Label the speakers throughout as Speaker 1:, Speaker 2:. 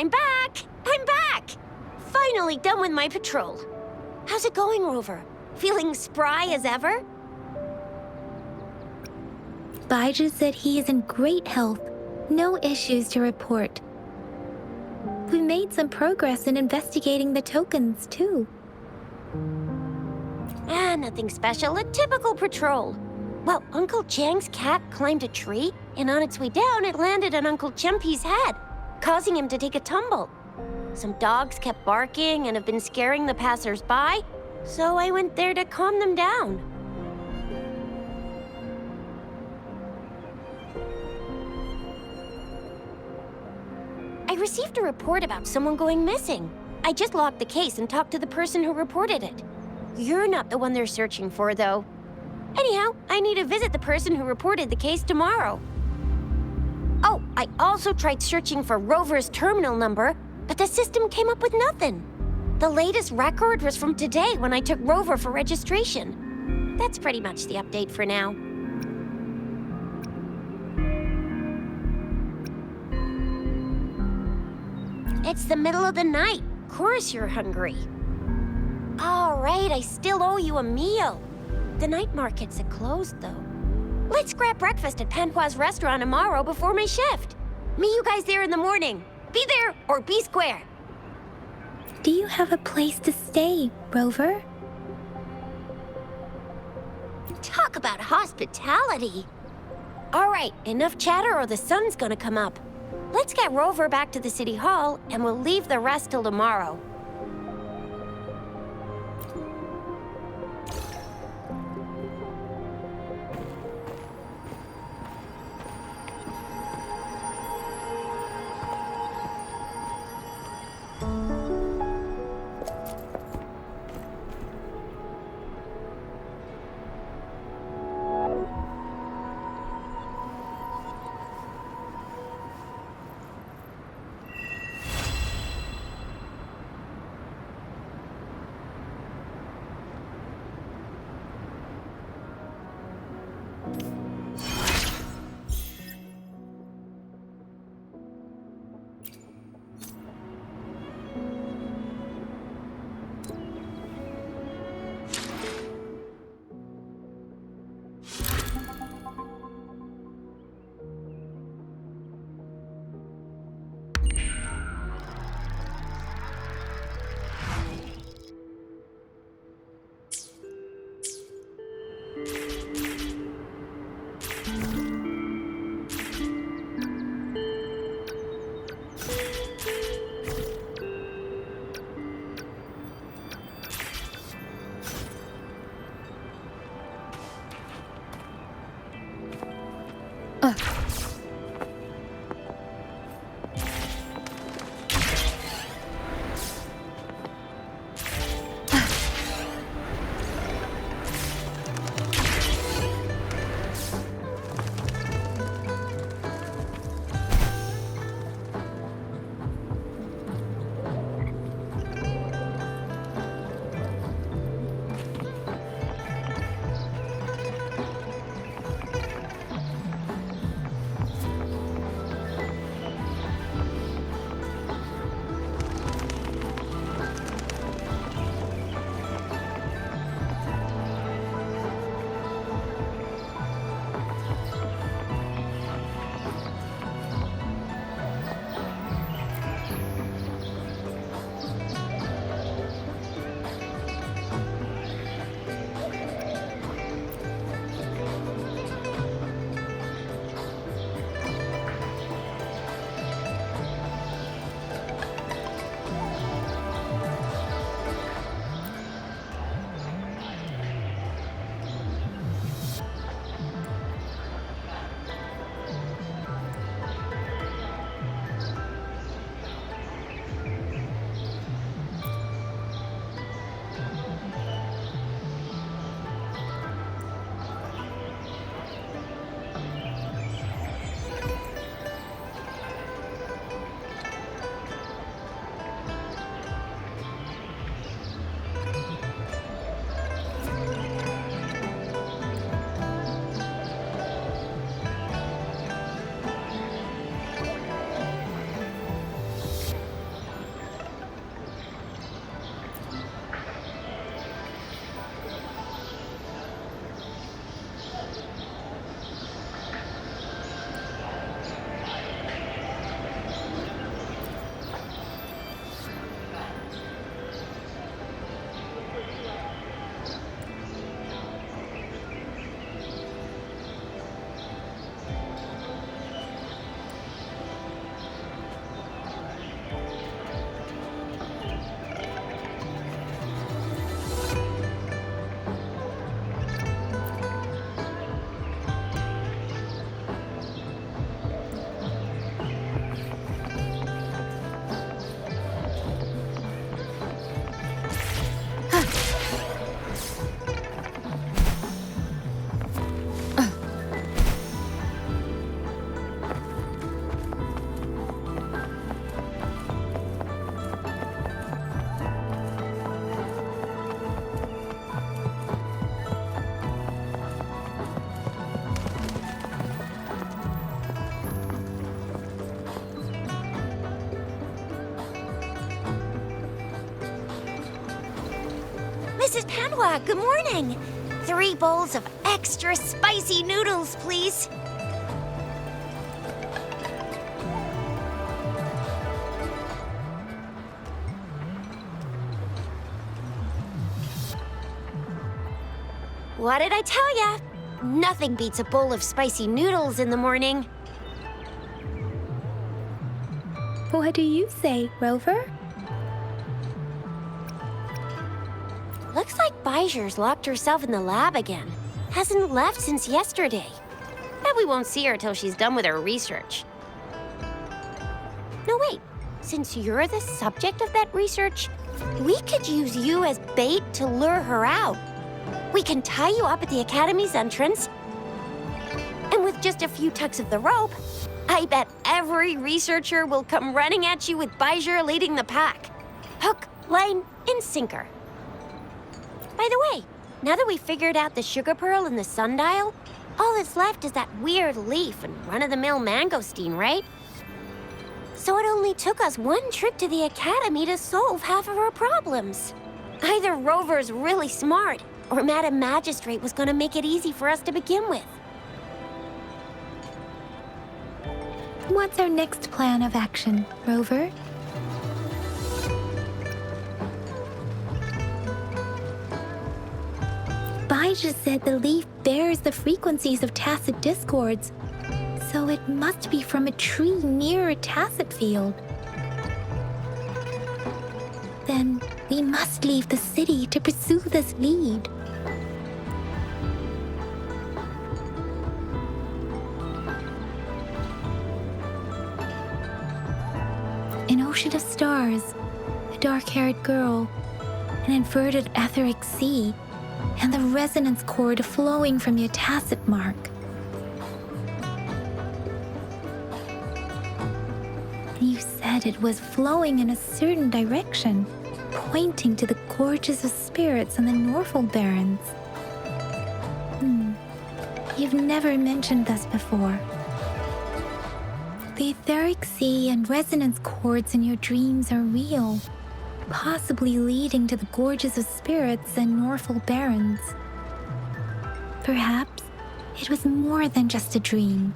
Speaker 1: I'm back! I'm back! Finally done with my patrol. How's it going, Rover? Feeling spry as ever?
Speaker 2: Bijah said he is in great health. No issues to report. We made some progress in investigating the tokens, too.
Speaker 1: Nothing special. A typical patrol. Well, Uncle Chang's cat climbed a tree, and on its way down, it landed on Uncle Chempi's head, causing him to take a tumble. Some dogs kept barking and have been scaring the passers-by, so I went there to calm them down. I received a report about someone going missing. I just logged the case and talked to the person who reported it. You're not the one they're searching for, though. Anyhow, I need to visit the person who reported the case tomorrow. Oh, I also tried searching for Rover's terminal number, but the system came up with nothing. The latest record was from today when I took Rover for registration. That's pretty much the update for now. It's the middle of the night. Of course you're hungry. All right, I still owe you a meal. The night markets are closed, though. Let's grab breakfast at Panhua's restaurant tomorrow before my shift. Meet you guys there in the morning. Be there or be square.
Speaker 2: Do you have a place to stay, Rover?
Speaker 1: Talk about hospitality. All right, enough chatter or the sun's gonna come up. Let's get Rover back to the city hall, and we'll leave the rest till tomorrow. Mrs. Panwa, good morning. 3 bowls of extra spicy noodles, please. What did I tell ya? Nothing beats a bowl of spicy noodles in the morning.
Speaker 2: What do you say, Rover?
Speaker 1: Looks like Bijur's locked herself in the lab again. Hasn't left since yesterday. Bet we won't see her till she's done with her research. No, wait. Since you're the subject of that research, we could use you as bait to lure her out. We can tie you up at the Academy's entrance, and with just a few tugs of the rope, I bet every researcher will come running at you with Bijur leading the pack. Hook, line, and sinker. By the way, now that we figured out the sugar pearl and the sundial, all that's left is that weird leaf and run-of-the-mill mangosteen, right? So it only took us 1 trip to the Academy to solve half of our problems. Either Rover's really smart, or Madam Magistrate was gonna make it easy for us to begin with.
Speaker 2: What's our next plan of action, Rover? Bijah said the leaf bears the frequencies of tacit discords, so it must be from a tree near a tacit field. Then we must leave the city to pursue this lead. An ocean of stars, a dark-haired girl, an inverted etheric sea, and the resonance cord flowing from your tacit mark. You said it was flowing in a certain direction, pointing to the gorges of spirits and the Norfolk Barrens. You've never mentioned this before. The etheric sea and resonance cords in your dreams are real, possibly leading to the gorges of spirits and Norfolk Barrens. Perhaps it was more than just a dream.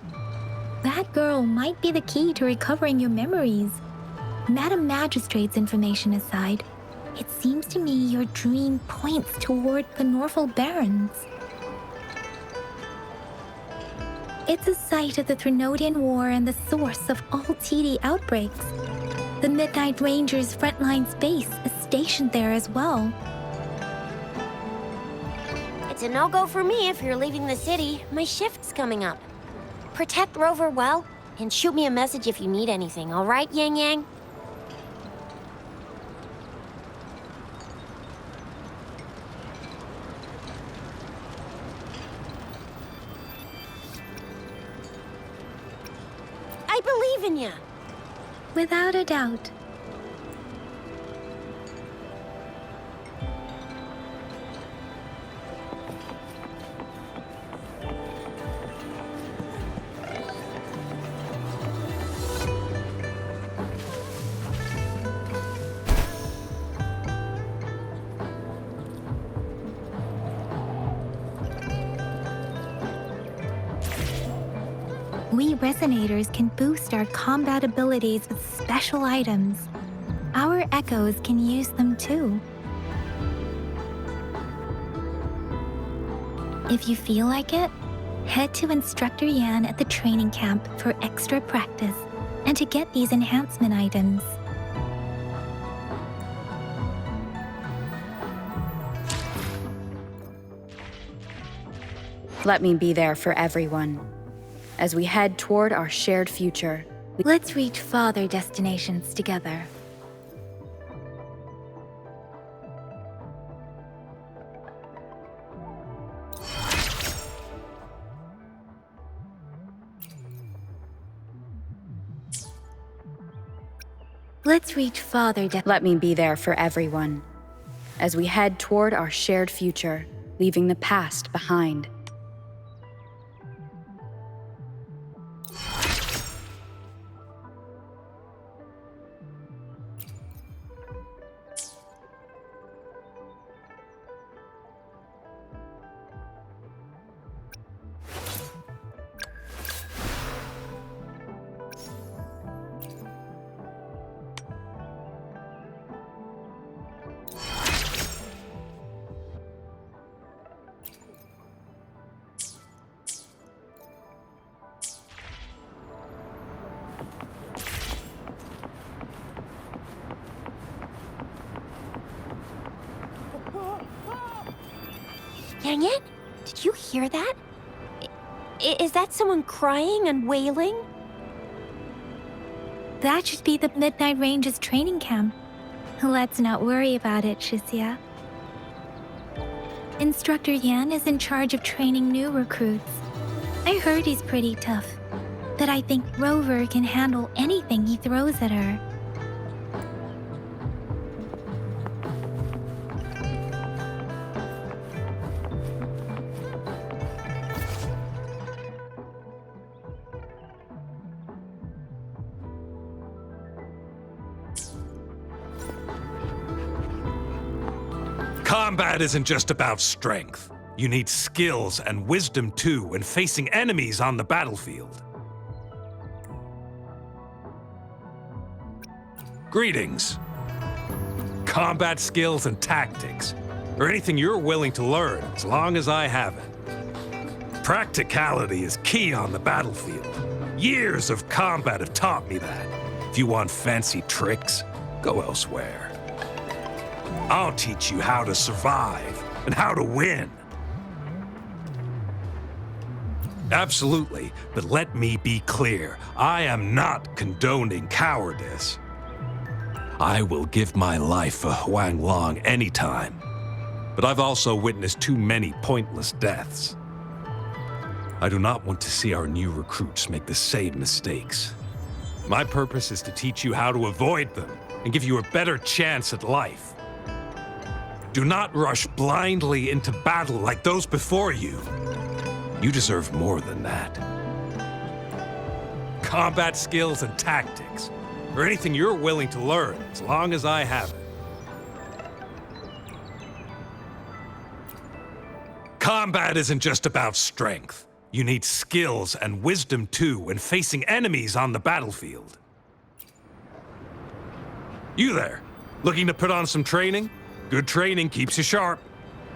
Speaker 2: That girl might be the key to recovering your memories. Madam Magistrate's information aside, it seems to me your dream points toward the Norfolk Barrens. It's a site of the Trinodian War and the source of all TD outbreaks. The Midnight Rangers' frontline base is stationed there as well.
Speaker 1: It's a no-go for me if you're leaving the city. My shift's coming up. Protect Rover well, and shoot me a message if you need anything, all right, Yang Yang? I believe in you.
Speaker 2: Without a doubt. We resonators can boost our combat abilities with special items. Our echoes can use them too. If you feel like it, head to Instructor Yan at the training camp for extra practice and to get these enhancement items.
Speaker 3: Let me be there for everyone. As we head toward our shared future,
Speaker 2: Let's reach farther destinations together. Let's reach farther
Speaker 3: let me be there for everyone. As we head toward our shared future, leaving the past behind.
Speaker 1: Dang it! Did you hear that? Is that someone crying and wailing?
Speaker 2: That should be the Midnight Range's training camp. Let's not worry about it, Shisia. Instructor Yan is in charge of training new recruits. I heard he's pretty tough, but I think Rover can handle anything he throws at her.
Speaker 4: Combat isn't just about strength. You need skills and wisdom too when facing enemies on the battlefield. Greetings. Combat skills and tactics, or anything you're willing to learn as long as I have it. Practicality is key on the battlefield. Years of combat have taught me that. If you want fancy tricks, go elsewhere. I'll teach you how to survive and how to win. Absolutely, but let me be clear. I am not condoning cowardice. I will give my life for Huang Long anytime, but I've also witnessed too many pointless deaths. I do not want to see our new recruits make the same mistakes. My purpose is to teach you how to avoid them and give you a better chance at life. Do not rush blindly into battle like those before you. You deserve more than that. Combat skills and tactics, or anything you're willing to learn as long as I have it. Combat isn't just about strength. You need skills and wisdom too when facing enemies on the battlefield. You there, looking to put on some training? Good training keeps you sharp.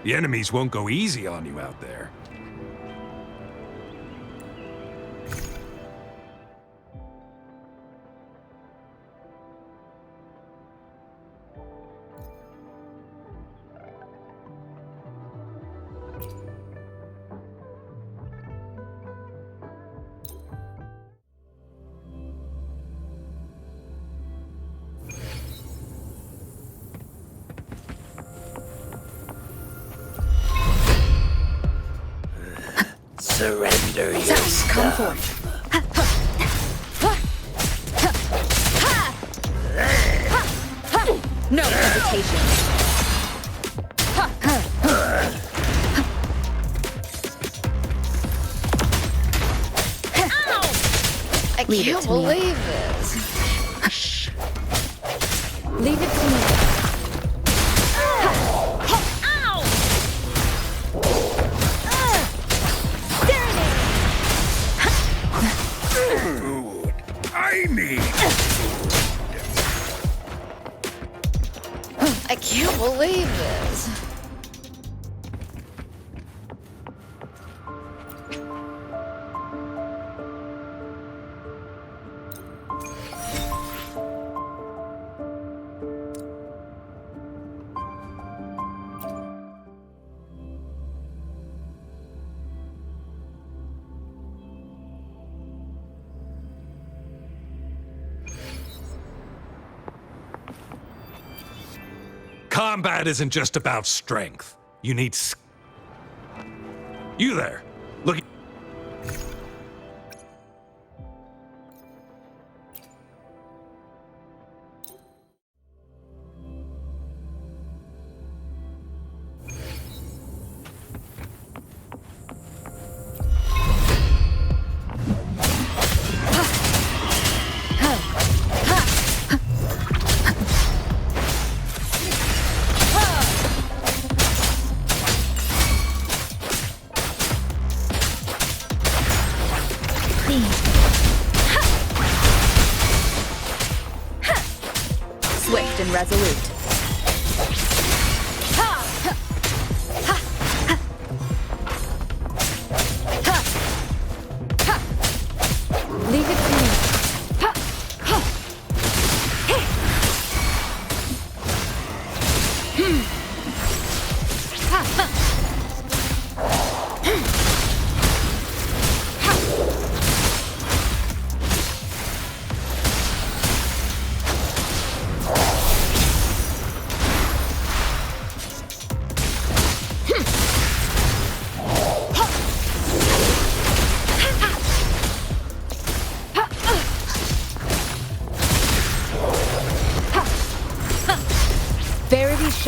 Speaker 4: The enemies won't go easy on you out there.
Speaker 5: Surrender
Speaker 3: Zeus, come
Speaker 5: yourself.
Speaker 3: forth. No hesitation.
Speaker 5: I
Speaker 3: Leave it
Speaker 5: can't
Speaker 3: to me.
Speaker 5: believe this.
Speaker 3: Leave it to me.
Speaker 4: I need
Speaker 5: I can't believe this.
Speaker 4: Combat isn't just about strength. You need You there, looking.
Speaker 3: Swift and resolute. Leave it to me.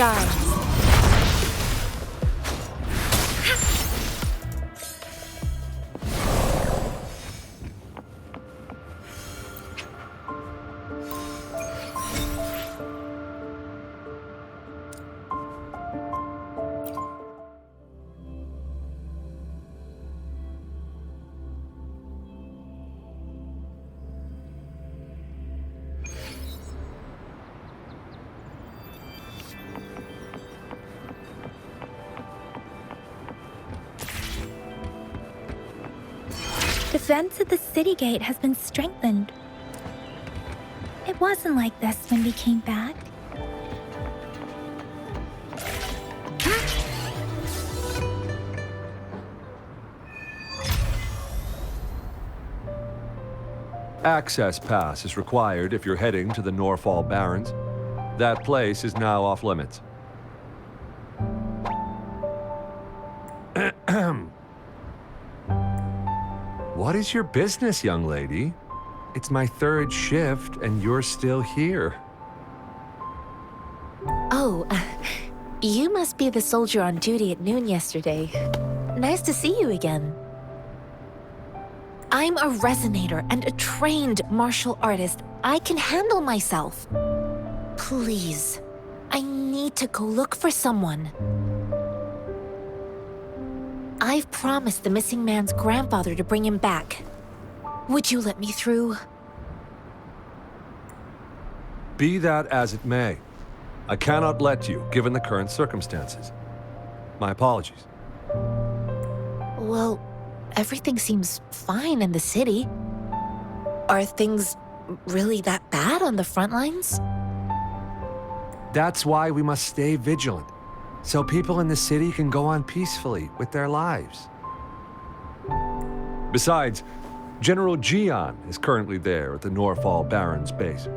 Speaker 6: shines.
Speaker 2: The fence at the city gate has been strengthened. It wasn't like this when we came back.
Speaker 7: Access pass is required if you're heading to the Norfall Barrens. That place is now off limits. What is your business, young lady? It's my third shift, and you're still here.
Speaker 6: Oh, you must be the soldier on duty at noon yesterday. Nice to see you again. I'm a resonator and a trained martial artist. I can handle myself. Please, I need to go look for someone. I've promised the missing man's grandfather to bring him back. Would you let me through?
Speaker 7: Be that as it may, I cannot let you, given the current circumstances. My apologies.
Speaker 6: Well, everything seems fine in the city. Are things really that bad on the front lines?
Speaker 7: That's why we must stay vigilant, so people in the city can go on peacefully with their lives. Besides, General Gian is currently there at the Norfall Barrens base.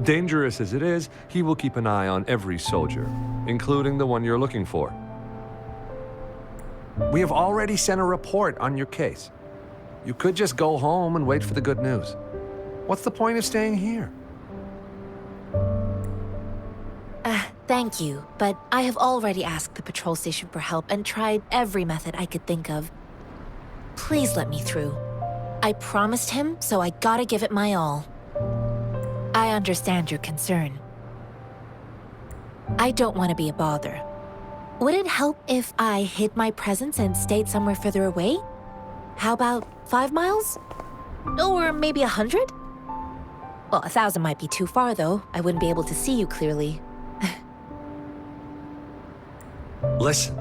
Speaker 7: Dangerous as it is, he will keep an eye on every soldier, including the one you're looking for. We have already sent a report on your case. You could just go home and wait for the good news. What's the point of staying here?
Speaker 6: Thank you, but I have already asked the patrol station for help and tried every method I could think of. Please let me through. I promised him, so I gotta give it my all. I understand your concern. I don't want to be a bother. Would it help if I hid my presence and stayed somewhere further away? How about 5 miles? Or maybe 100? Well, 1,000 might be too far, though. I wouldn't be able to see you clearly.
Speaker 7: Listen,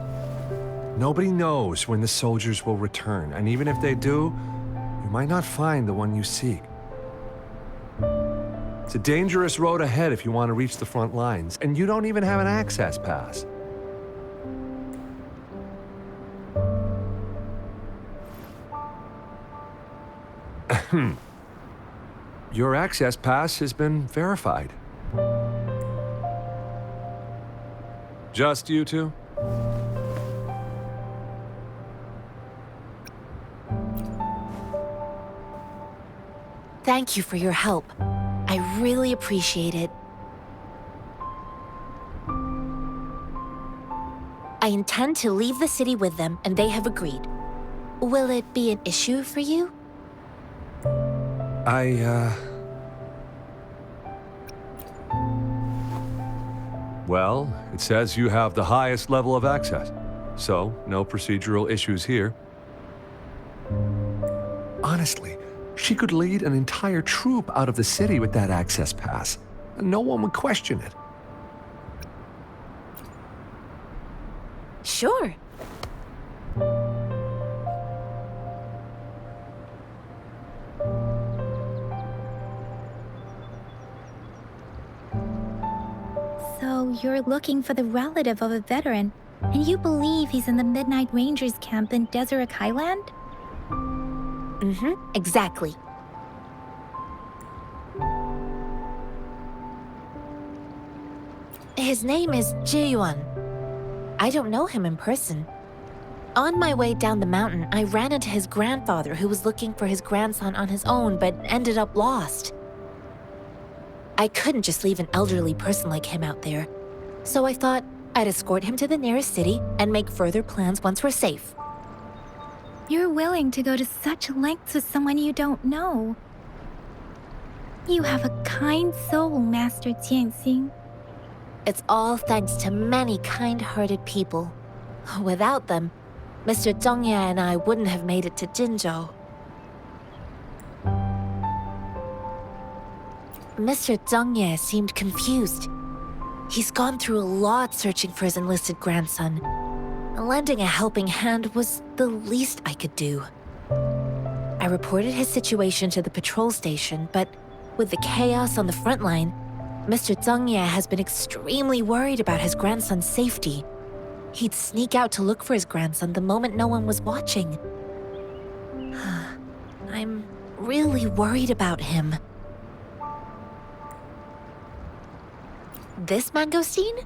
Speaker 7: nobody knows when the soldiers will return, and even if they do, you might not find the one you seek. It's a dangerous road ahead if you want to reach the front lines, and you don't even have an access pass. Your access pass has been verified. Just you two?
Speaker 6: Thank you for your help. I really appreciate it. I intend to leave the city with them, and they have agreed. Will it be an issue for you?
Speaker 7: Well, it says you have the highest level of access, so no procedural issues here. Honestly, she could lead an entire troop out of the city with that access pass, and no one would question it.
Speaker 6: Sure.
Speaker 2: So you're looking for the relative of a veteran, and you believe he's in the Midnight Rangers camp in Deseret Highland?
Speaker 6: Exactly. His name is Ji-yuan. I don't know him in person. On my way down the mountain, I ran into his grandfather who was looking for his grandson on his own but ended up lost. I couldn't just leave an elderly person like him out there, so I thought I'd escort him to the nearest city and make further plans once we're safe.
Speaker 2: You're willing to go to such lengths with someone you don't know. You have a kind soul, Master Tianxing.
Speaker 6: It's all thanks to many kind-hearted people. Without them, Mr. Zhongye and I wouldn't have made it to Jinzhou. Mr. Zhongye seemed confused. He's gone through a lot searching for his enlisted grandson. Lending a helping hand was the least I could do. I reported his situation to the patrol station, but with the chaos on the front line, Mr. Zhongye has been extremely worried about his grandson's safety. He'd sneak out to look for his grandson the moment no one was watching. I'm really worried about him. This mangosteen?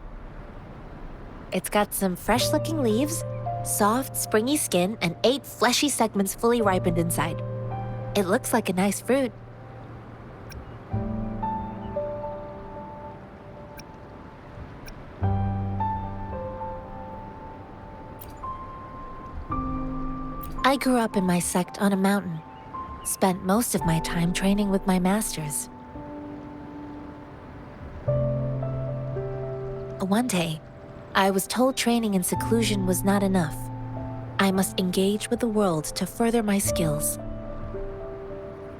Speaker 6: It's got some fresh-looking leaves, soft, springy skin, and 8 fleshy segments fully ripened inside. It looks like a nice fruit. I grew up in my sect on a mountain. Spent most of my time training with my masters. One day, I was told training in seclusion was not enough. I must engage with the world to further my skills.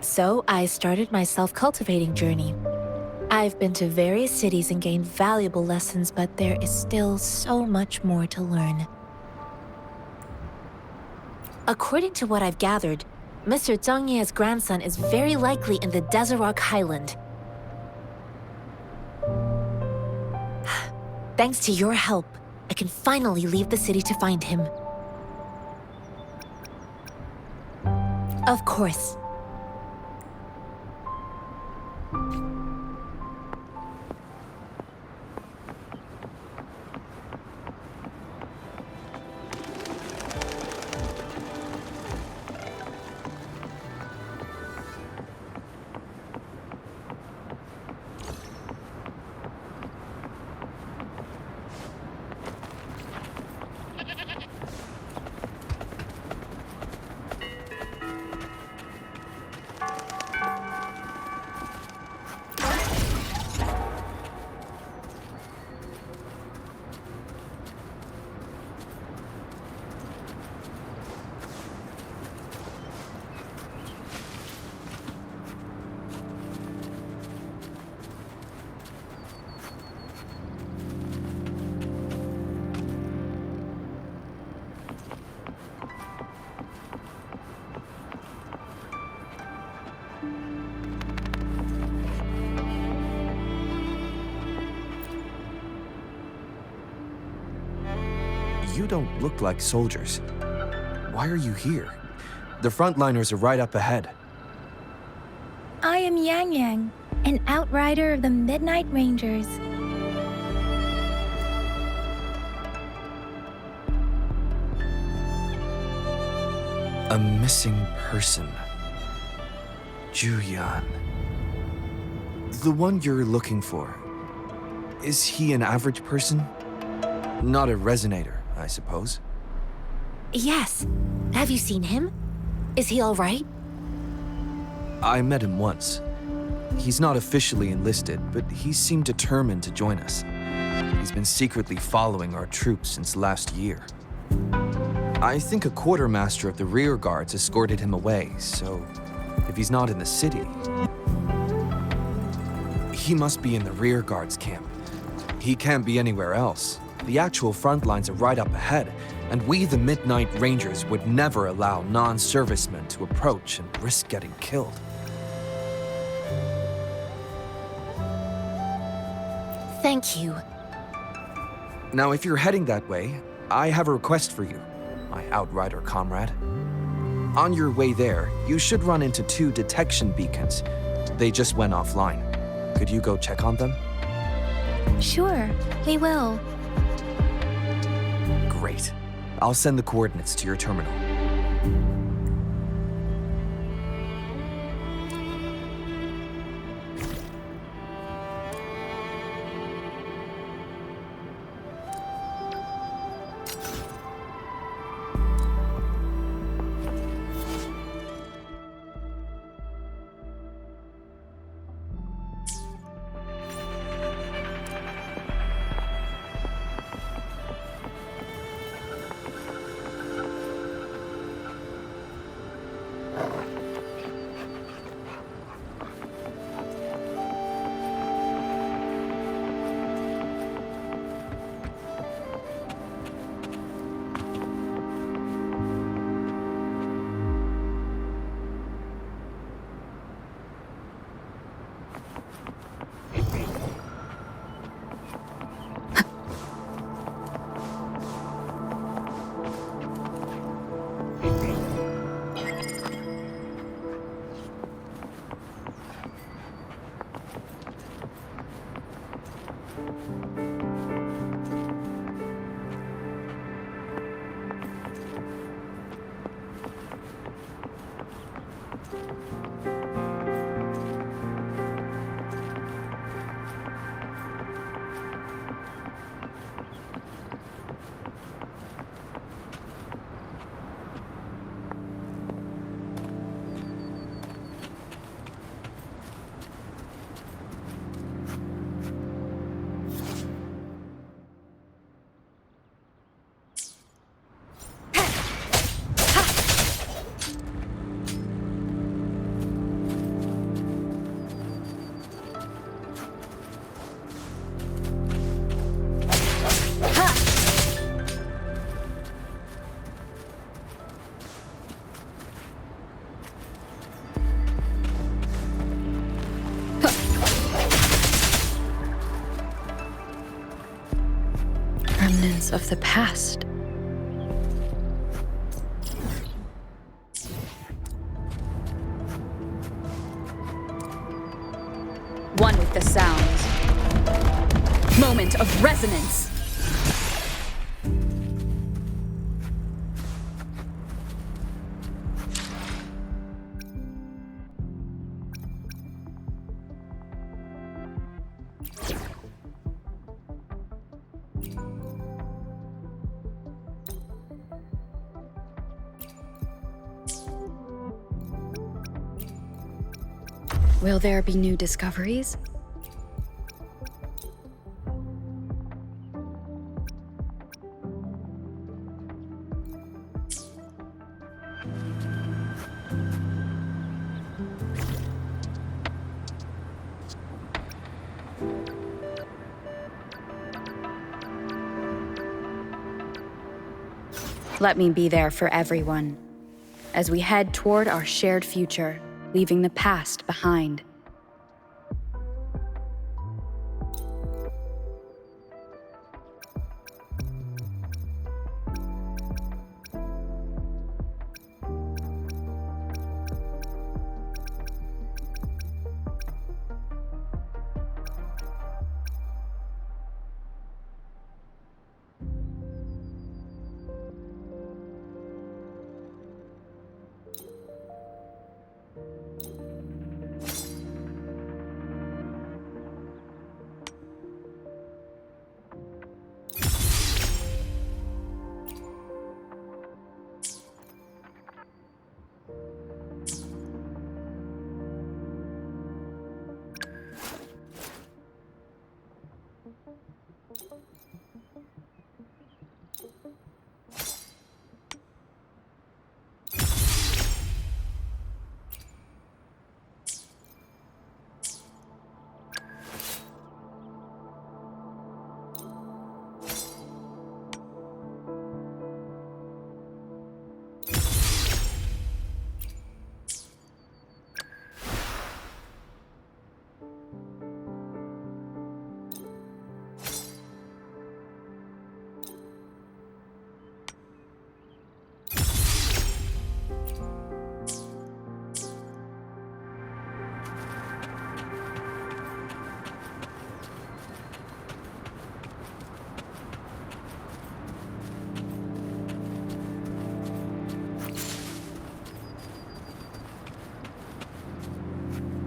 Speaker 6: So I started my self-cultivating journey. I've been to various cities and gained valuable lessons, but there is still so much more to learn. According to what I've gathered, Mr. Zhongye's grandson is very likely in the Desert Highland. Thanks to your help, I can finally leave the city to find him. Of course.
Speaker 8: You don't look like soldiers. Why are you here? The frontliners are right up ahead.
Speaker 2: I am Yang Yang, an outrider of the Midnight Rangers.
Speaker 8: A missing person. Juyan. The one you're looking for. Is he an average person? Not a resonator, I suppose.
Speaker 6: Yes. Have you seen him? Is he all right?
Speaker 8: I met him once. He's not officially enlisted, but he seemed determined to join us. He's been secretly following our troops since last year. I think a quartermaster of the rear guards escorted him away, so if he's not in the city, he must be in the rear guards camp. He can't be anywhere else. The actual front lines are right up ahead, and we, the Midnight Rangers, would never allow non-servicemen to approach and risk getting killed.
Speaker 6: Thank you.
Speaker 8: Now, if you're heading that way, I have a request for you, my outrider comrade. On your way there, you should run into 2 detection beacons. They just went offline. Could you go check on them?
Speaker 2: Sure, we will.
Speaker 8: Great. I'll send the coordinates to your terminal.
Speaker 3: Remnants of the past. One with the sounds. Moment of resonance. Will there be new discoveries? Let me be there for everyone, as we head toward our shared future, leaving the past behind.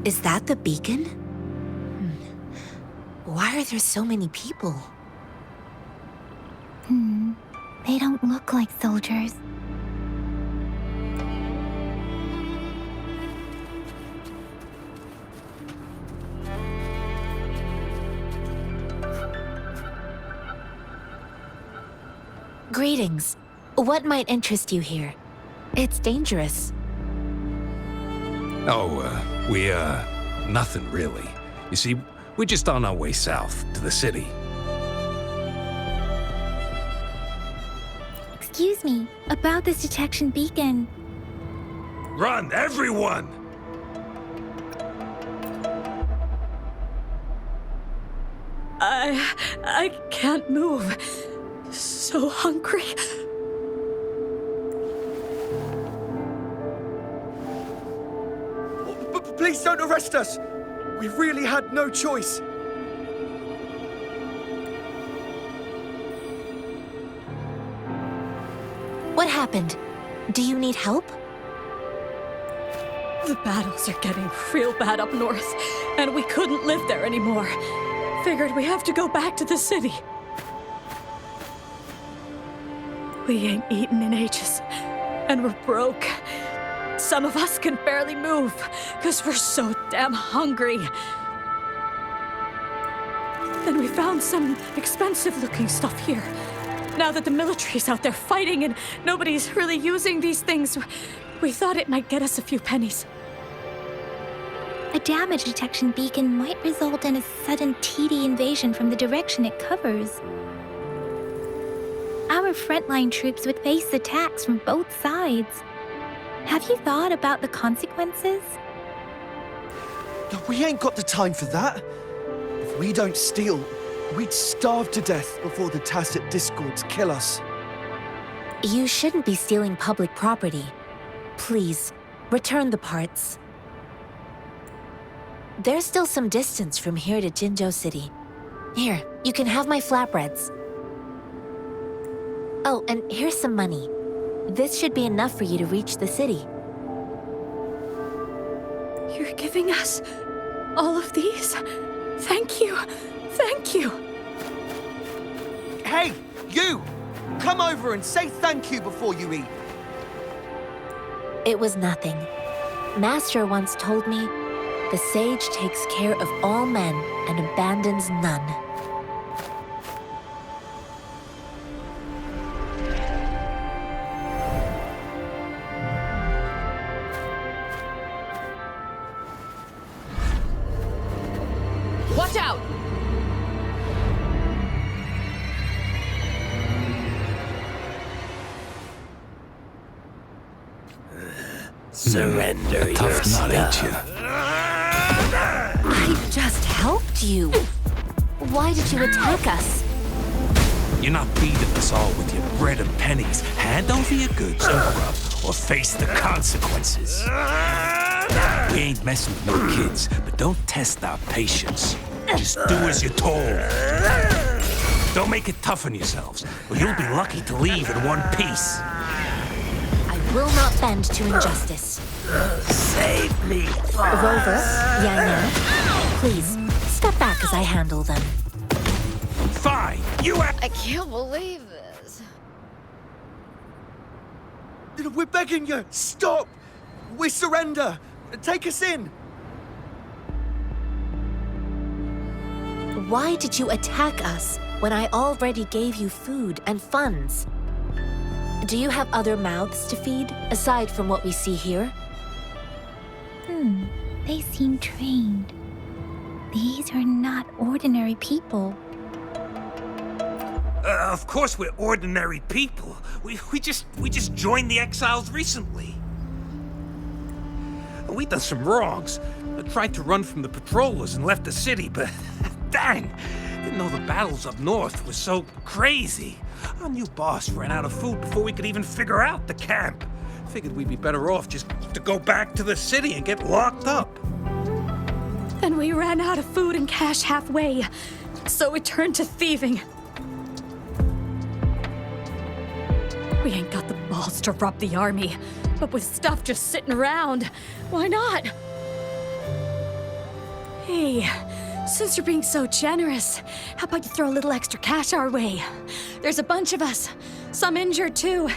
Speaker 6: Is that the beacon? Why are there so many people?
Speaker 2: They don't look like soldiers.
Speaker 6: Greetings. What might interest you here? It's dangerous.
Speaker 4: Nothing really. You see, we're just on our way south to the city.
Speaker 2: Excuse me, about this detection beacon.
Speaker 4: Run, everyone!
Speaker 9: I can't move. So hungry.
Speaker 8: Please don't arrest us! We really had no choice.
Speaker 6: What happened? Do you need help?
Speaker 9: The battles are getting real bad up north, and we couldn't live there anymore. Figured we have to go back to the city. We ain't eaten in ages, and we're broke. Some of us can barely move, because we're so damn hungry. Then we found some expensive-looking stuff here. Now that the military's out there fighting and nobody's really using these things, we thought it might get us a few pennies.
Speaker 2: A damage detection beacon might result in a sudden TD invasion from the direction it covers. Our frontline troops would face attacks from both sides. Have you thought about the consequences?
Speaker 8: We ain't got the time for that. If we don't steal, we'd starve to death before the tacit discords kill us.
Speaker 6: You shouldn't be stealing public property. Please, return the parts. There's still some distance from here to Jinzhou City. Here, you can have my flatbreads. Oh, and here's some money. This should be enough for you to reach the city.
Speaker 9: You're giving us all of these? Thank you. Thank you.
Speaker 8: Hey, you! Come over and say thank you before you eat.
Speaker 6: It was nothing. Master once told me, the sage takes care of all men and abandons none.
Speaker 9: Watch out!
Speaker 10: Surrender
Speaker 4: Tough
Speaker 10: your
Speaker 4: nut, ain't you?
Speaker 10: stuff.
Speaker 6: I just helped you. Why did you attack us?
Speaker 4: You're not feeding us all with your bread and pennies. Hand over your goods, or face the consequences. We ain't messing with no kids, but don't test our patience. Just do as you're told. Don't make it tough on yourselves, or you'll be lucky to leave in one piece.
Speaker 6: I will not bend to injustice.
Speaker 10: Save me,
Speaker 6: Rover, Yang Yang, please, step back as I handle them.
Speaker 4: Fine, you have...
Speaker 5: I can't believe this.
Speaker 8: We're begging you, stop! We surrender! Take us in!
Speaker 6: Why did you attack us when I already gave you food and funds? Do you have other mouths to feed, aside from what we see here?
Speaker 2: They seem trained. These are not ordinary people.
Speaker 4: Of course we're ordinary people. We just joined the exiles recently. We done some wrongs. I tried to run from the patrollers and left the city, but dang, didn't know the battles up north were so crazy. Our new boss ran out of food before we could even figure out the camp. Figured we'd be better off just to go back to the city and get locked up.
Speaker 9: Then we ran out of food and cash halfway, so we turned to thieving. We ain't got the balls to rob the army, but with stuff just sitting around, why not? Hey, since you're being so generous, how about you throw a little extra cash our way? There's a bunch of us, some injured too.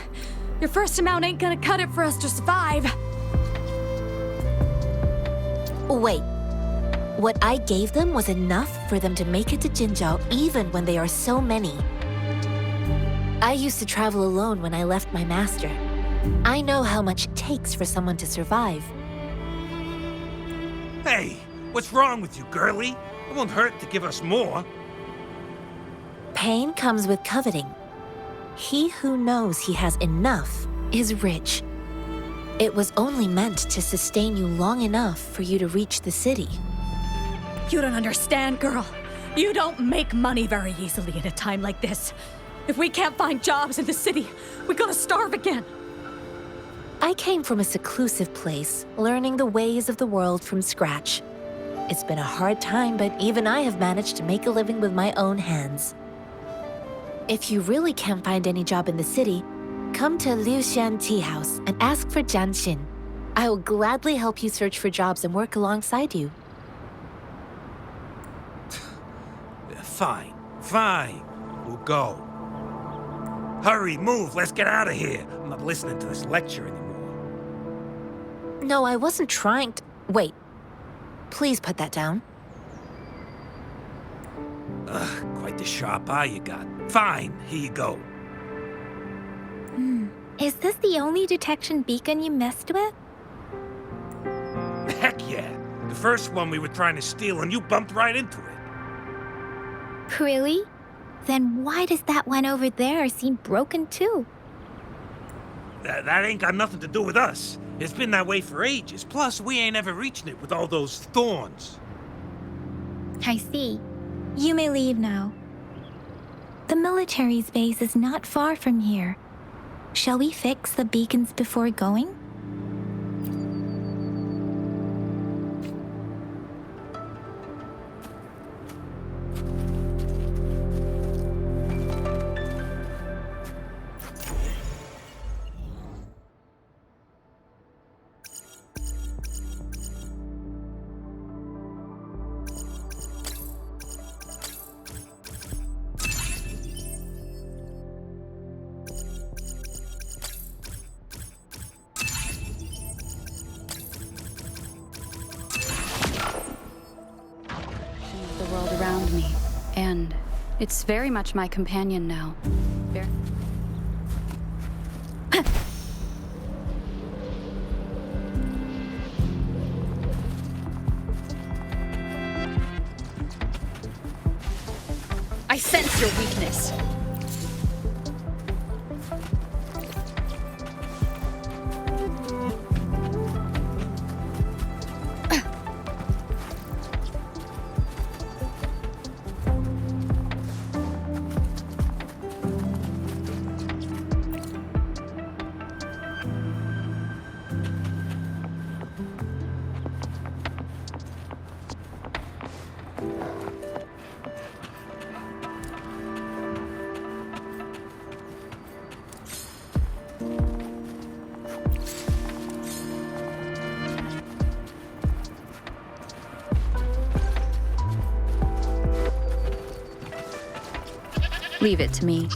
Speaker 9: Your first amount ain't gonna cut it for us to survive.
Speaker 6: Wait. What I gave them was enough for them to make it to Jinzhou even when they are so many. I used to travel alone when I left my master. I know how much it takes for someone to survive.
Speaker 4: Hey, what's wrong with you, girlie? It won't hurt to give us more.
Speaker 6: Pain comes with coveting. He who knows he has enough is rich. It was only meant to sustain you long enough for you to reach the city.
Speaker 9: You don't understand, girl. You don't make money very easily in a time like this. If we can't find jobs in the city, we're gonna starve again.
Speaker 6: I came from a seclusive place, learning the ways of the world from scratch. It's been a hard time, but even I have managed to make a living with my own hands. If you really can't find any job in the city, come to Liu Xian Tea House and ask for Jian Xin. I will gladly help you search for jobs and work alongside you.
Speaker 4: Fine, fine. We'll go. Hurry, move, let's get out of here. I'm not listening to this lecture anymore.
Speaker 6: No, I wasn't trying to... Wait. Please put that down.
Speaker 4: Quite the sharp eye you got. Fine, here you go.
Speaker 2: Is this the only detection beacon you messed with?
Speaker 4: Heck yeah. The first one we were trying to steal and you bumped right into it.
Speaker 2: Really? Then why does that one over there seem broken too?
Speaker 4: That ain't got nothing to do with us. It's been that way for ages. Plus, we ain't ever reaching it with all those thorns.
Speaker 2: I see. You may leave now. The military's base is not far from here. Shall we fix the beacons before going?
Speaker 3: The world around me, and it's very much my companion now. I sense your weakness. Leave it to me.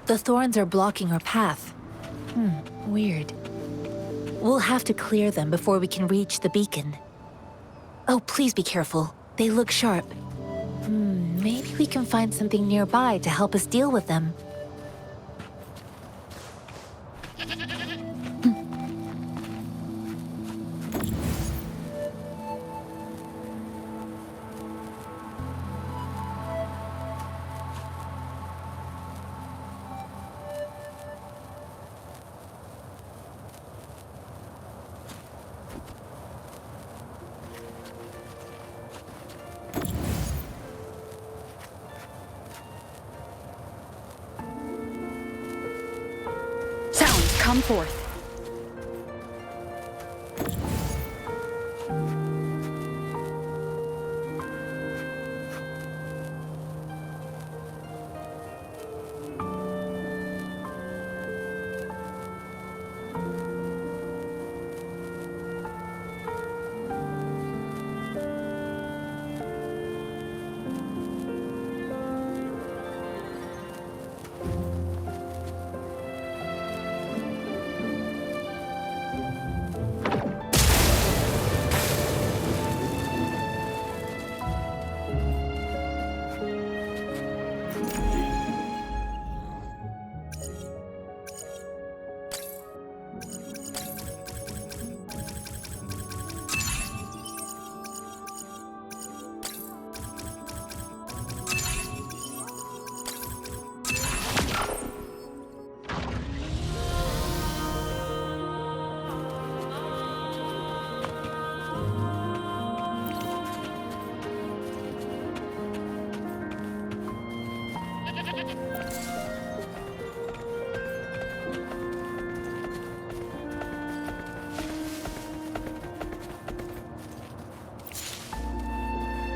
Speaker 6: The thorns are blocking our path. Weird. We'll have to clear them before we can reach the beacon. Oh, please be careful. They look sharp. Maybe we can find something nearby to help us deal with them.
Speaker 3: Come forth.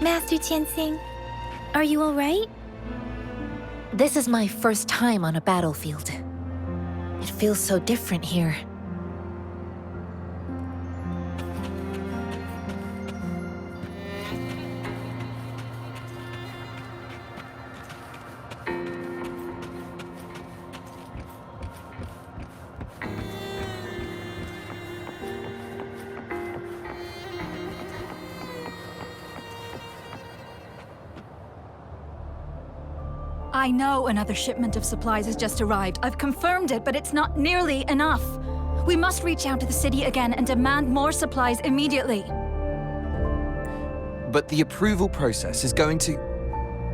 Speaker 2: Master Tianxing, are you all right?
Speaker 6: This is my first time on a battlefield. It feels so different here.
Speaker 9: I know another shipment of supplies has just arrived. I've confirmed it, but it's not nearly enough. We must reach out to the city again and demand more supplies immediately.
Speaker 8: But the approval process is going to...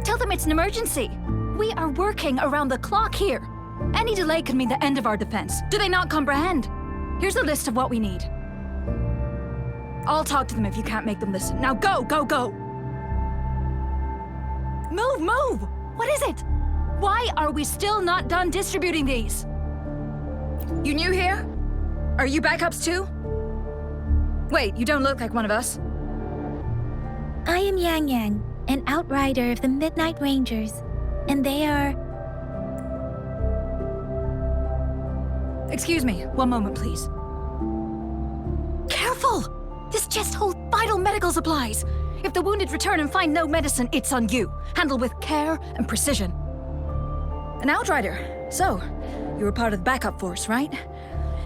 Speaker 9: Tell them it's an emergency. We are working around the clock here. Any delay could mean the end of our defense. Do they not comprehend? Here's a list of what we need. I'll talk to them if you can't make them listen. Now go, go, go! Move, move! What is it? Why are we still not done distributing these? You new here? Are you backups too? Wait, you don't look like one of us.
Speaker 2: I am Yang Yang, an outrider of the Midnight Rangers, and they are...
Speaker 9: Excuse me, one moment, please. Careful! This chest holds vital medical supplies. If the wounded return and find no medicine, it's on you. Handle with care and precision. An outrider. So, you were part of the backup force, right?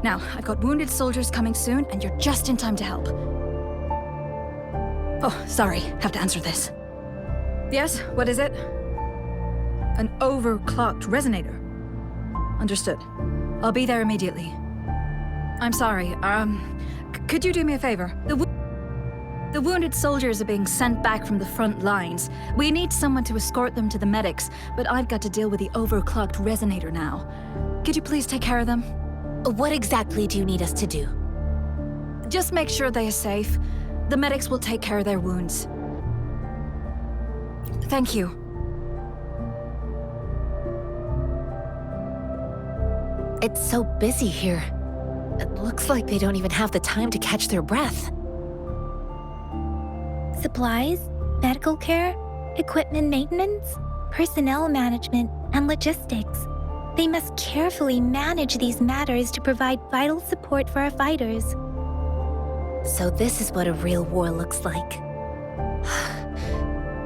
Speaker 9: Now, I've got wounded soldiers coming soon, and you're just in time to help. Oh, sorry, have to answer this. Yes, what is it? An overclocked resonator. Understood. I'll be there immediately. I'm sorry, could you do me a favor? The wounded soldiers are being sent back from the front lines. We need someone to escort them to the medics, but I've got to deal with the overclocked resonator now. Could you please take care of them?
Speaker 6: What exactly do you need us to do?
Speaker 9: Just make sure they are safe. The medics will take care of their wounds. Thank you.
Speaker 6: It's so busy here. It looks like they don't even have the time to catch their breath.
Speaker 2: Supplies, medical care, equipment maintenance, personnel management, and logistics. They must carefully manage these matters to provide vital support for our fighters.
Speaker 6: So this is what a real war looks like.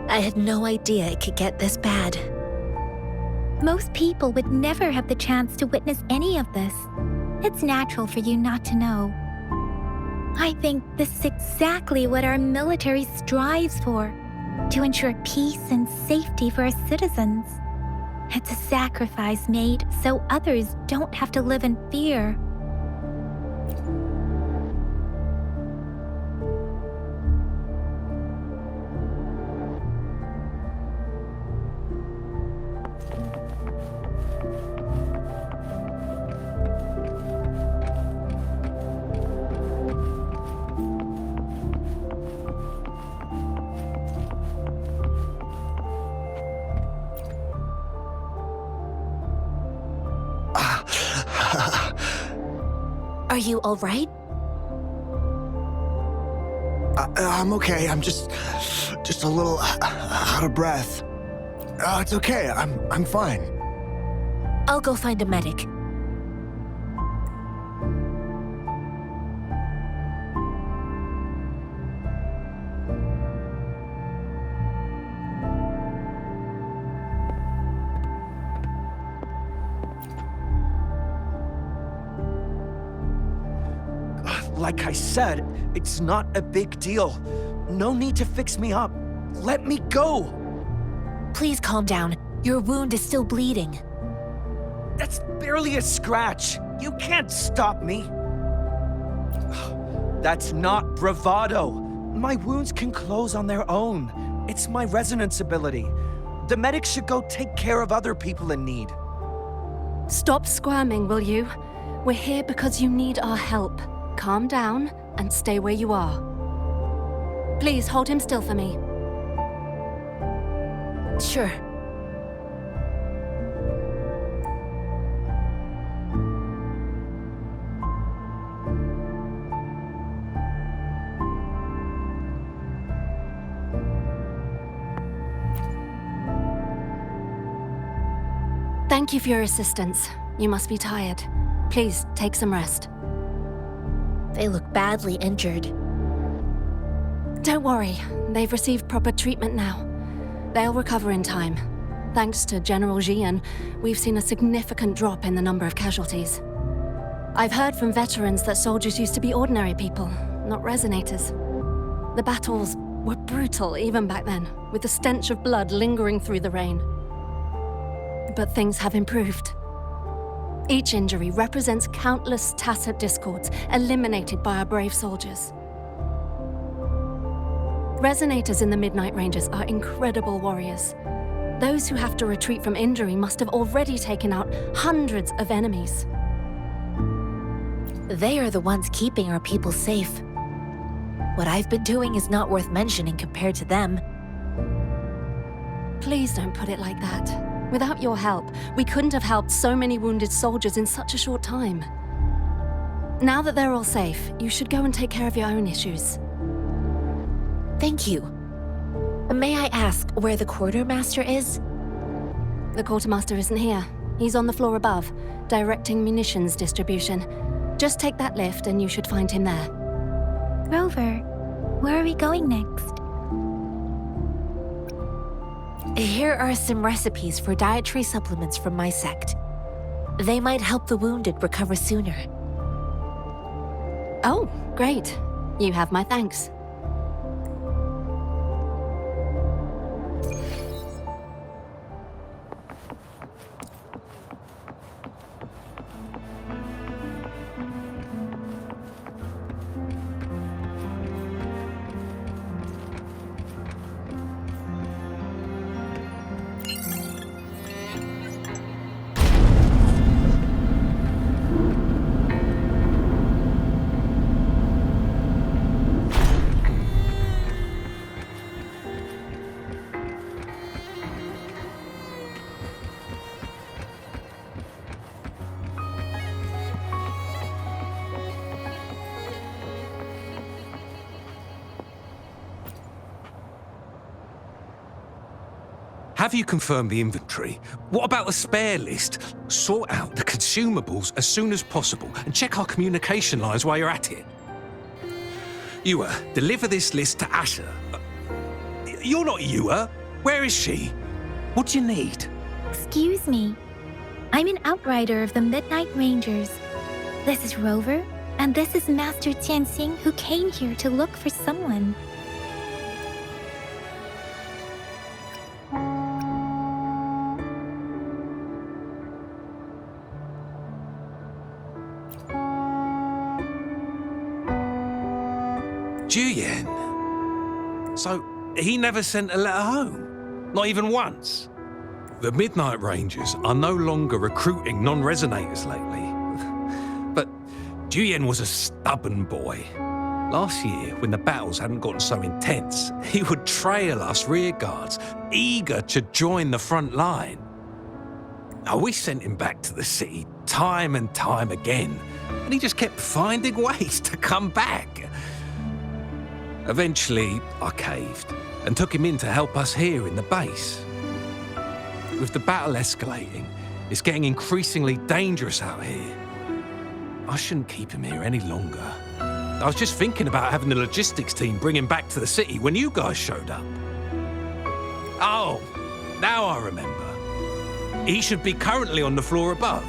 Speaker 6: I had no idea it could get this bad.
Speaker 2: Most people would never have the chance to witness any of this. It's natural for you not to know. I think this is exactly what our military strives for, to ensure peace and safety for our citizens. It's a sacrifice made so others don't have to live in fear.
Speaker 6: Are you all right?
Speaker 11: I'm okay. I'm just a little out of breath. It's okay. I'm fine.
Speaker 6: I'll go find a medic.
Speaker 12: Like I said, it's not a big deal. No need to fix me up. Let me go!
Speaker 6: Please calm down. Your wound is still bleeding.
Speaker 12: That's barely a scratch. You can't stop me. That's not bravado. My wounds can close on their own. It's my resonance ability. The medics should go take care of other people in need.
Speaker 13: Stop squirming, will you? We're here because you need our help. Calm down and stay where you are. Please hold him still for me.
Speaker 6: Sure.
Speaker 13: Thank you for your assistance. You must be tired. Please take some rest.
Speaker 6: They look badly injured.
Speaker 13: Don't worry, they've received proper treatment now. They'll recover in time. Thanks to General Jian, we've seen a significant drop in the number of casualties. I've heard from veterans that soldiers used to be ordinary people, not resonators. The battles were brutal even back then, with the stench of blood lingering through the rain. But things have improved. Each injury represents countless tacit discords eliminated by our brave soldiers. Resonators in the Midnight Rangers are incredible warriors. Those who have to retreat from injury must have already taken out hundreds of enemies.
Speaker 6: They are the ones keeping our people safe. What I've been doing is not worth mentioning compared to them.
Speaker 13: Please don't put it like that. Without your help, we couldn't have helped so many wounded soldiers in such a short time. Now that they're all safe, you should go and take care of your own issues.
Speaker 6: Thank you. May I ask where the quartermaster is?
Speaker 13: The quartermaster isn't here. He's on the floor above, directing munitions distribution. Just take that lift and you should find him there.
Speaker 2: Rover, where are we going next?
Speaker 6: Here are some recipes for dietary supplements from my sect. They might help the wounded recover sooner.
Speaker 13: Oh, great. You have my thanks.
Speaker 4: Have you confirmed the inventory? What about the spare list? Sort out the consumables as soon as possible and check our communication lines while you're at it. Yua, deliver this list to Asher. You're not Yua. Where is she? What do you need?
Speaker 2: Excuse me. I'm an outrider of the Midnight Rangers. This is Rover, and this is Master Tianxing, who came here to look for someone.
Speaker 4: Juyen. So, he never sent a letter home? Not even once? The Midnight Rangers are no longer recruiting non-resonators lately. But Juyen was a stubborn boy. Last year, when the battles hadn't gotten so intense, he would trail us rearguards, eager to join the front line. Now, we sent him back to the city time and time again, and he just kept finding ways to come back. Eventually, I caved and took him in to help us here in the base. With the battle escalating, it's getting increasingly dangerous out here. I shouldn't keep him here any longer. I was just thinking about having the logistics team bring him back to the city when you guys showed up. Oh, now I remember. He should be currently on the floor above.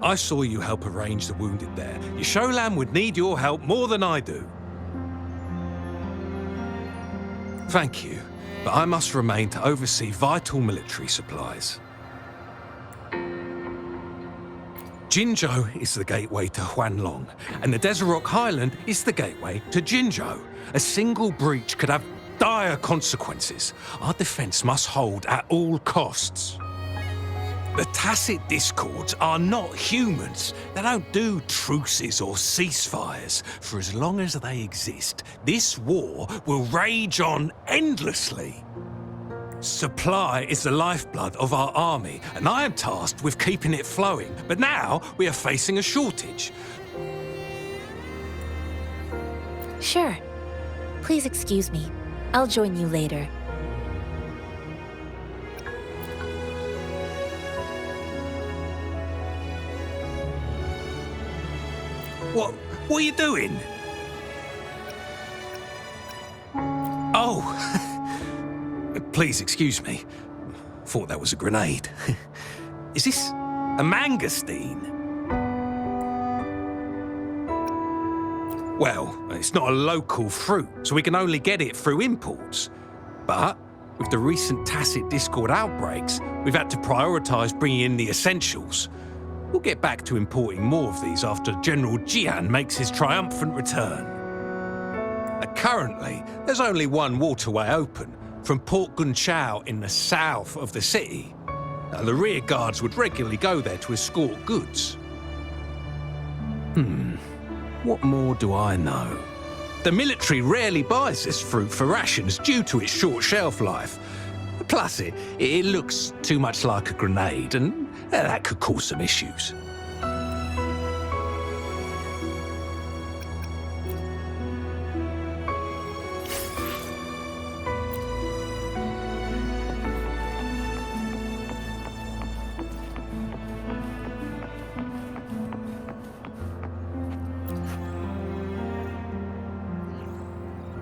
Speaker 4: I saw you help arrange the wounded there. Yasholam would need your help more than I do. Thank you, but I must remain to oversee vital military supplies. Jinzhou is the gateway to Huanlong, and the Desert Rock Highland is the gateway to Jinzhou. A single breach could have dire consequences. Our defense must hold at all costs. The tacit discords are not humans. They don't do truces or ceasefires. For as long as they exist, this war will rage on endlessly. Supply is the lifeblood of our army, and I am tasked with keeping it flowing. But now we are facing a shortage.
Speaker 6: Sure. Please excuse me. I'll join you later.
Speaker 4: What are you doing? Oh, please excuse me. Thought that was a grenade. Is this a mangosteen? Well, it's not a local fruit, so we can only get it through imports. But with the recent tacit discord outbreaks, we've had to prioritise bringing in the essentials. We'll get back to importing more of these after General Jian makes his triumphant return. Currently, there's only one waterway open, from Port Gunchao in the south of the city. The rear guards would regularly go there to escort goods. What more do I know? The military rarely buys this fruit for rations due to its short shelf life. Plus, it looks too much like a grenade, and that could cause some issues.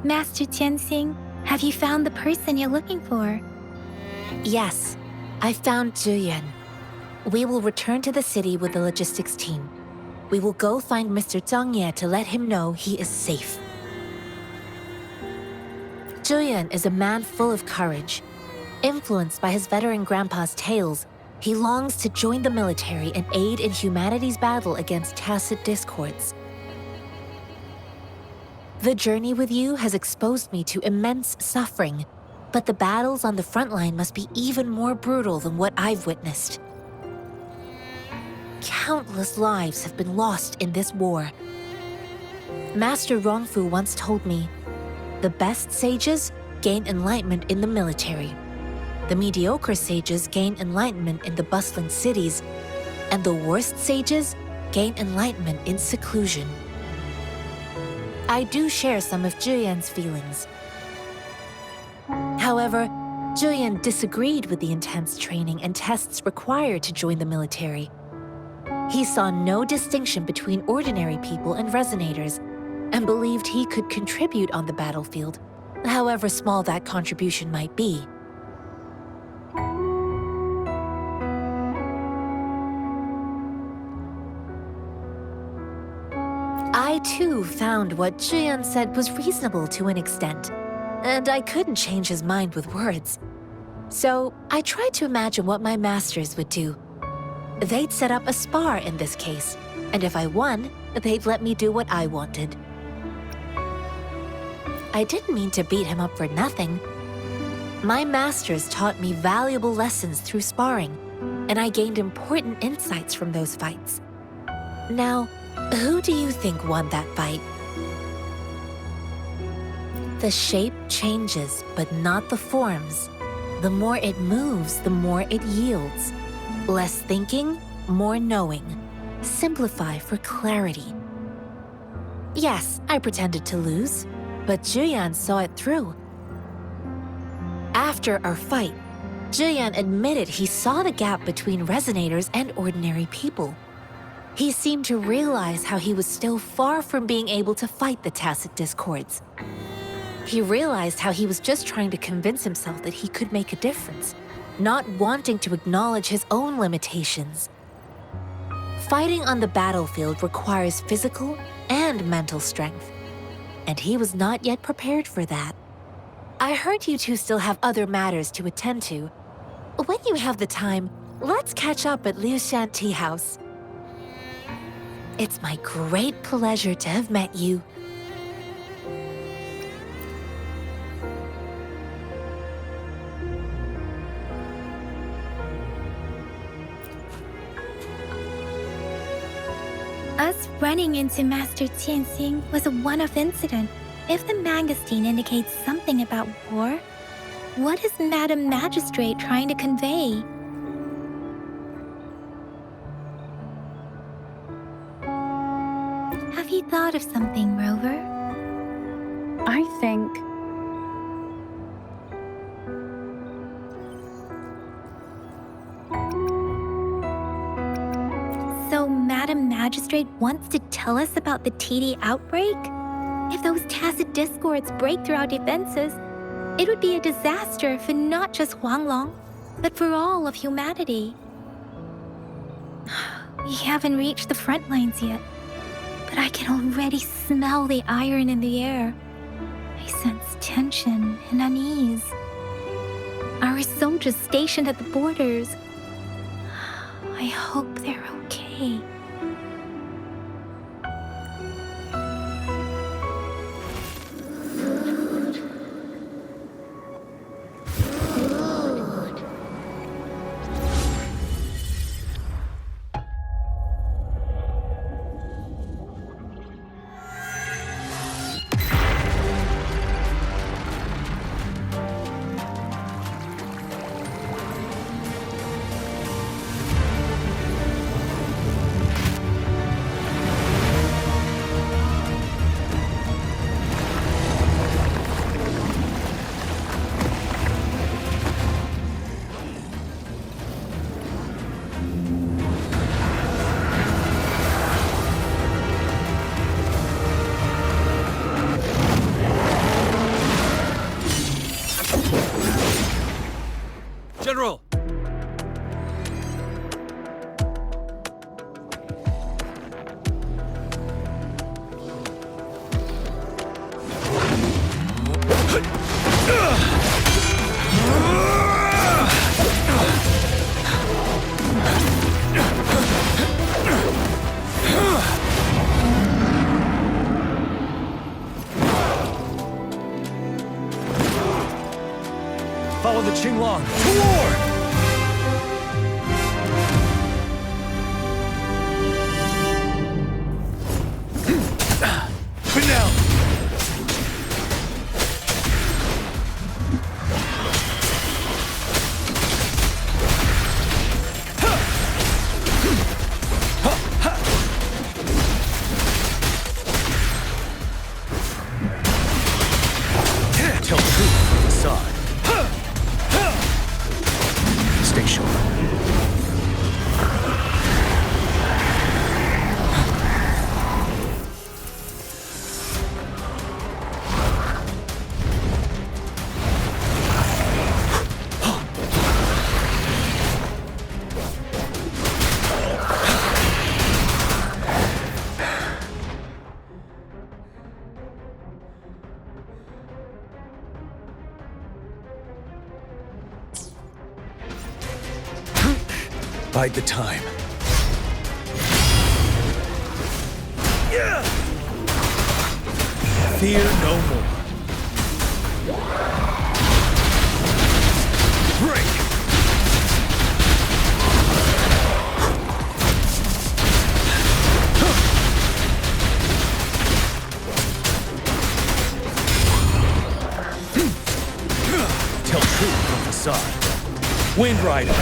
Speaker 2: Master Tianxing, have you found the person you're looking for?
Speaker 6: Yes, I found Zhuyan. We will return to the city with the logistics team. We will go find Mr. Zhang Ye to let him know he is safe. Zhuyan is a man full of courage. Influenced by his veteran grandpa's tales, he longs to join the military and aid in humanity's battle against tacit discords. The journey with you has exposed me to immense suffering, but the battles on the front line must be even more brutal than what I've witnessed. Countless lives have been lost in this war. Master Rongfu once told me, the best sages gain enlightenment in the military. The mediocre sages gain enlightenment in the bustling cities, and the worst sages gain enlightenment in seclusion. I do share some of Zhuyan's feelings. However, Zhuyan disagreed with the intense training and tests required to join the military. He saw no distinction between ordinary people and resonators, and believed he could contribute on the battlefield, however small that contribution might be. I too found what Zhuyan said was reasonable to an extent, and I couldn't change his mind with words. So I tried to imagine what my masters would do. They'd set up a spar in this case, and if I won, they'd let me do what I wanted. I didn't mean to beat him up for nothing. My masters taught me valuable lessons through sparring, and I gained important insights from those fights. Now, who do you think won that fight? The shape changes, but not the forms. The more it moves, the more it yields. Less thinking, more knowing. Simplify for clarity. Yes, I pretended to lose, but Juyan saw it through. After our fight, Juyan admitted he saw the gap between resonators and ordinary people. He seemed to realize how he was still far from being able to fight the tacit discords. He realized how he was just trying to convince himself that he could make a difference, not wanting to acknowledge his own limitations. Fighting on the battlefield requires physical and mental strength, and he was not yet prepared for that. I heard you two still have other matters to attend to. When you have the time, let's catch up at Liu Shan Tea House. It's my great pleasure to have met you.
Speaker 2: Us running into Master Tianxing was a one-off incident. If the magazine indicates something about war, what is Madam Magistrate trying to convey? Have you thought of something, Rover?
Speaker 3: I think...
Speaker 2: So Madam Magistrate wants to tell us about the TD outbreak? If those tacit discords break through our defenses, it would be a disaster for not just Huanglong, but for all of humanity. We haven't reached the front lines yet, but I can already smell the iron in the air. I sense tension and unease. Our soldiers stationed at the borders. I hope they're okay.
Speaker 4: General!
Speaker 12: Follow the Qinglong to war! But now! Tell truth from the side. Stay sure. Bide the time. Fear no more. Break! Tell truth from the side.
Speaker 4: Wind Rider!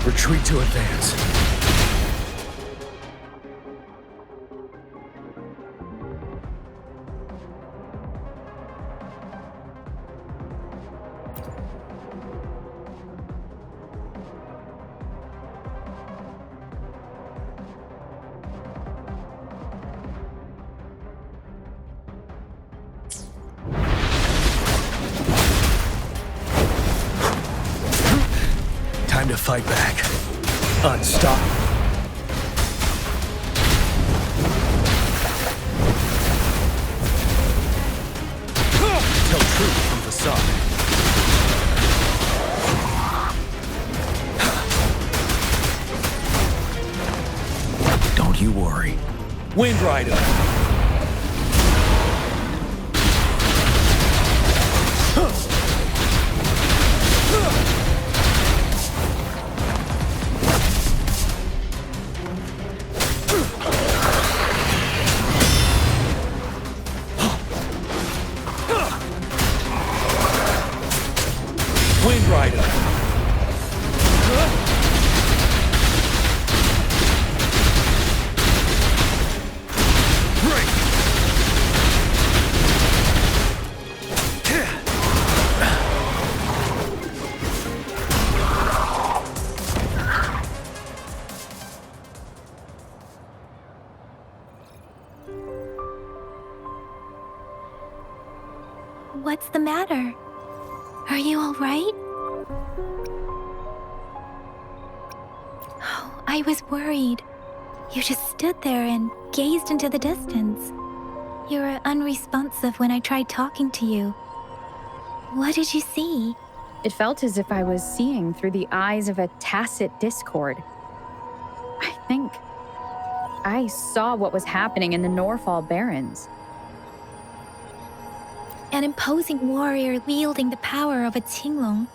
Speaker 12: Retreat to advance. Time to fight back. Unstop. Tell truth from the side. Don't you worry.
Speaker 4: Wind Rider! Wind Rider!
Speaker 2: What's the matter? Are you all right? Oh, I was worried. You just stood there and gazed into the distance. You were unresponsive when I tried talking to you. What did you see?
Speaker 3: It felt as if I was seeing through the eyes of a tacit discord. I think I saw what was happening in the Norfall Barrens.
Speaker 2: An imposing warrior wielding the power of a Tinglong.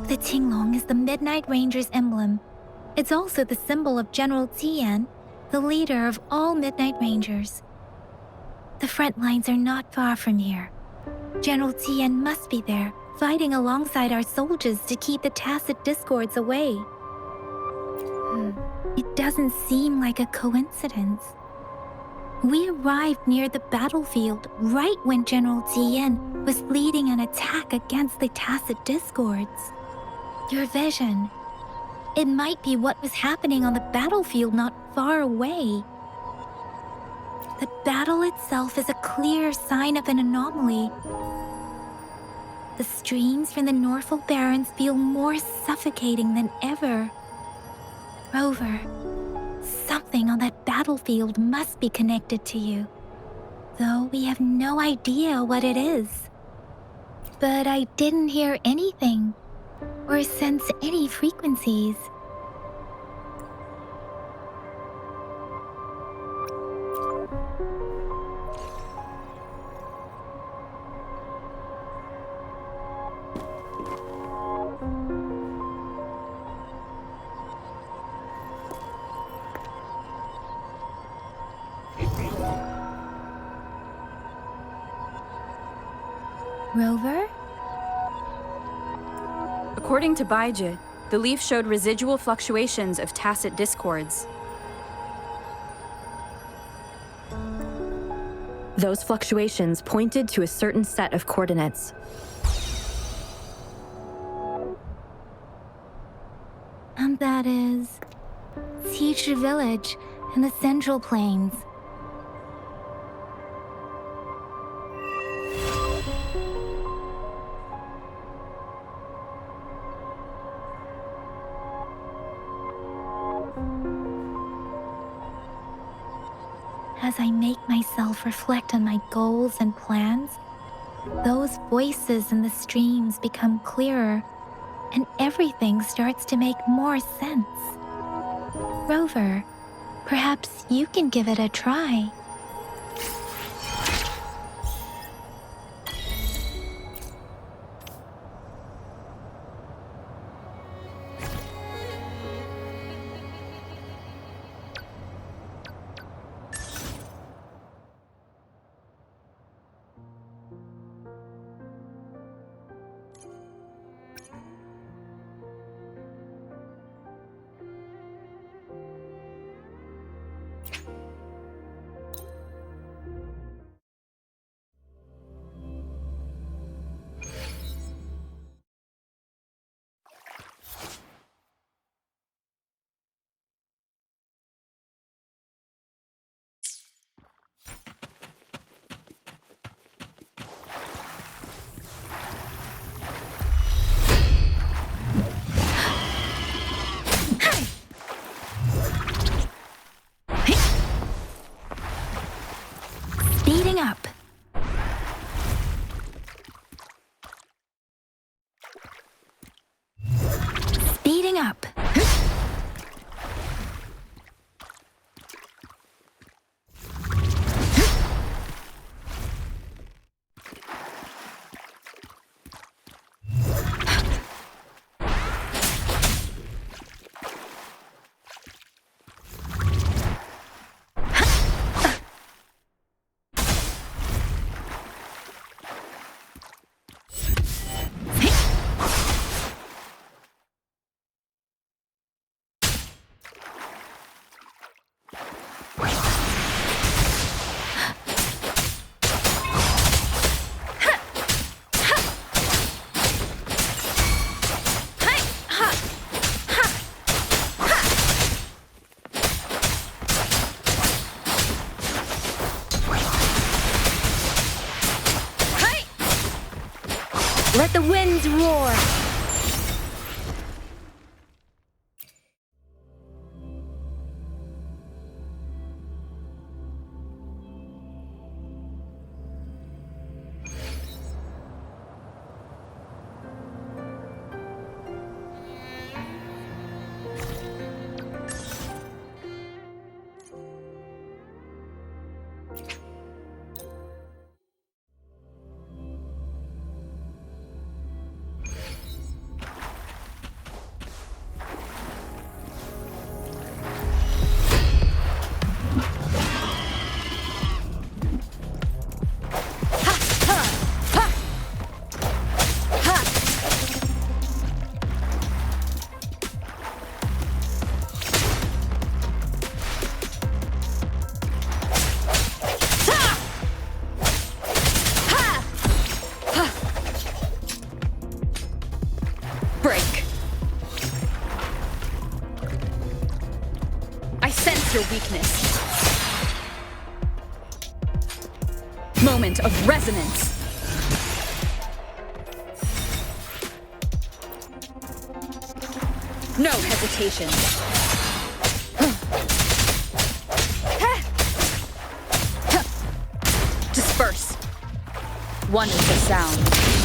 Speaker 2: The Tinglong is the Midnight Ranger's emblem. It's also the symbol of General Tian, the leader of all Midnight Rangers. The front lines are not far from here. General Tian must be there, fighting alongside our soldiers to keep the tacit discords away. It doesn't seem like a coincidence. We arrived near the battlefield right when General Tian was leading an attack against the tacit discords. Your vision. It might be what was happening on the battlefield not far away. The battle itself is a clear sign of an anomaly. The streams from the Norfall Barrens feel more suffocating than ever. Rover, something on that battlefield must be connected to you, though we have no idea what it is. But I didn't hear anything or sense any frequencies. Rover?
Speaker 14: According to Baijit, the leaf showed residual fluctuations of tacit discords. Those fluctuations pointed to a certain set of coordinates.
Speaker 2: And that is Siege Village in the Central Plains. As I make myself reflect on my goals and plans, those voices in the streams become clearer, and everything starts to make more sense. Rover, perhaps you can give it a try. Coming up.
Speaker 1: Let the winds roar.
Speaker 14: Your weakness. Moment of resonance. No hesitation. Disperse. One is the sound.